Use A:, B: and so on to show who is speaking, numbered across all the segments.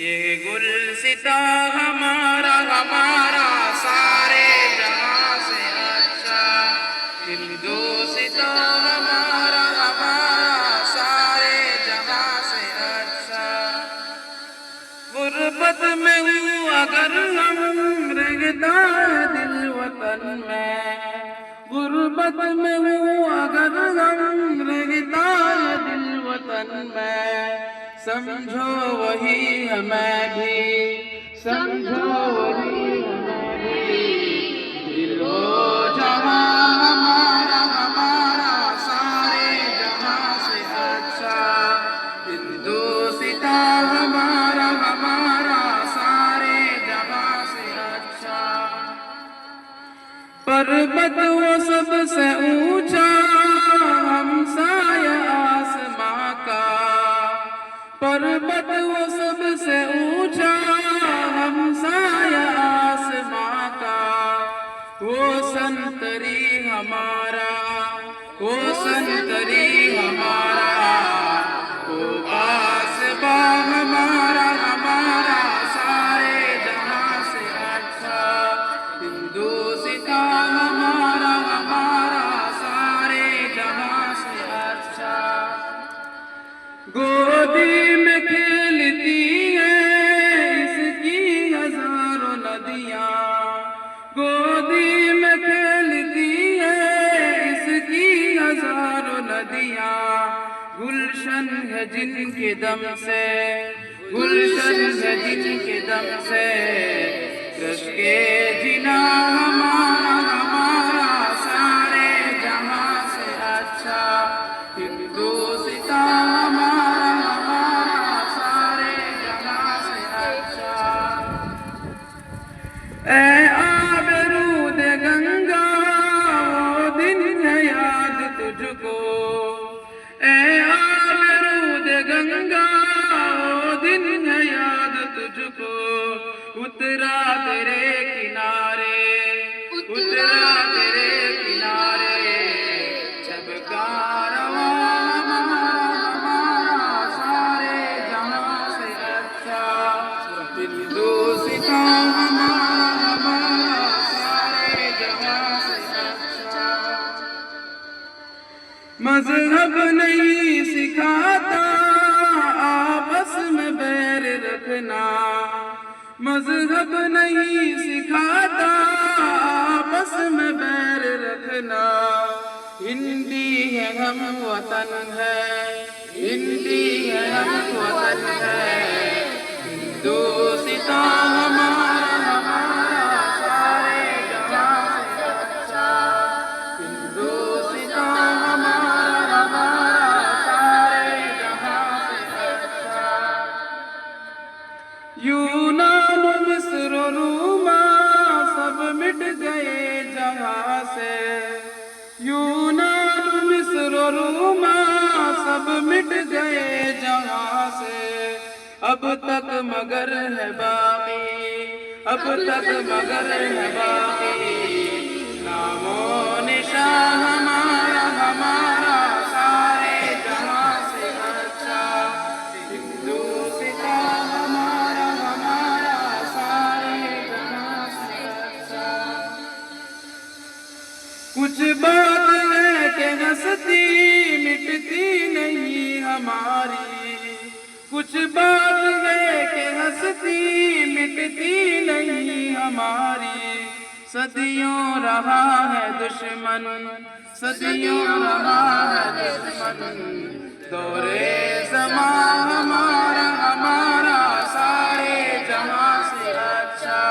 A: ये गुलसिता हमारा हमारा सारे जहां से अच्छा, हिंदुस्ता हमारा हमारा सारे जहां से अच्छा। गुर्बत में हूँ अगर हम रहता है दिल वतन में, गुर्बत में हूँ अगर हम रहता है दिल वतन में, समझो वही हमें भी, समझो वही हमें भी, दिलो जहां हमारा हमारा सारे जहां से अच्छा, हिंदुस्ता हमारा हमारा सारे जहां से अच्छा। पर्वत वो सबसे ऊंचा हमसाया आसमां का, पर्वत वो सबसे ऊंचा हमसाया आसमां का, वो संतरी हमारा, वो संतरी हमारा, वो आसबा हमारा हमारा सारे जहां से अच्छा, हिंदुस्ता हमारा हमारा सारे जहां से अच्छा। गोदी में खेलती है इसकी हजारों नदियाँ, गोदी में खेलती है इसकी हजारों नदियाँ, गुलशन है जिनके दम से, गुलशन है जिनके दम से, कृष के जिना हमारा हमारा सारे जहां से अच्छा, हिंदुस्ता हमारा हमारा सारे जहां से अच्छा। ऐ आबरूद गंगा वो दिन है याद तुझको, ऐ आबरूद गंगा वो दिन है याद तुझको, उतरा तेरे किनारे, उतरा तेरे किनारे, जब कारवां हमारा हमारा सारे जहां से अच्छा, हिंदुस्ता हमारा हमारा सारे जहां से अच्छा। मजहब नहीं सिखाता आपस में बैर रखना, मजहब नहीं सिखाता आपस में बैर रखना, हिंदी है हम वतन है, हिंदी है हम वतन है, हिंदुस्ता हमारा हमारा सारे जहां से अच्छा, हिंदुस्ता हमारा हमारा सारे जहां से अच्छा। यूनान मिस्र रूमा सब मिट गए जहां से, यूनान मिस्र रूमा सब मिट गए जहां से, अब तक मगर है बाकी, अब तक मगर है बाकी, नामो निशान हमारा हमारा सारे जहां से अच्छा, हिंदुस्ता हमारा हमारा सारे जहां से अच्छा। कुछ बात है कि हंसती मिटती नहीं हमारी, कुछ बात है कि हंसती मिटती नहीं हमारी, सदियों रहा है दुश्मन, सदियों रहा है दुश्मन, दौरे ज़मा हमारा हमारा सारे जहां से अच्छा,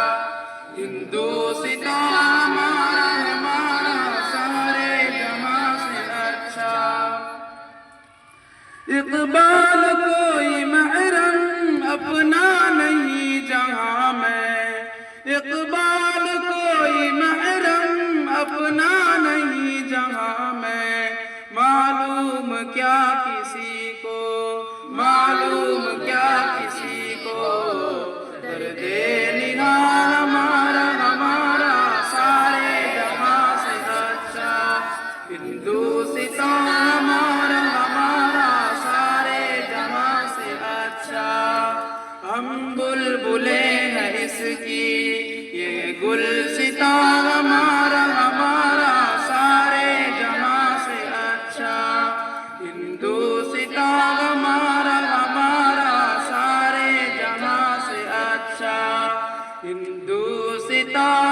A: हिंदुस्ता हमारा हमारा सारे जहां से अच्छा। इक़बाल कोई महरम अपना नहीं जहां में, इक़बाल कोई महरम अपना नहीं जहां में, मालूम क्या किसी को, मालूम क्या किसी देता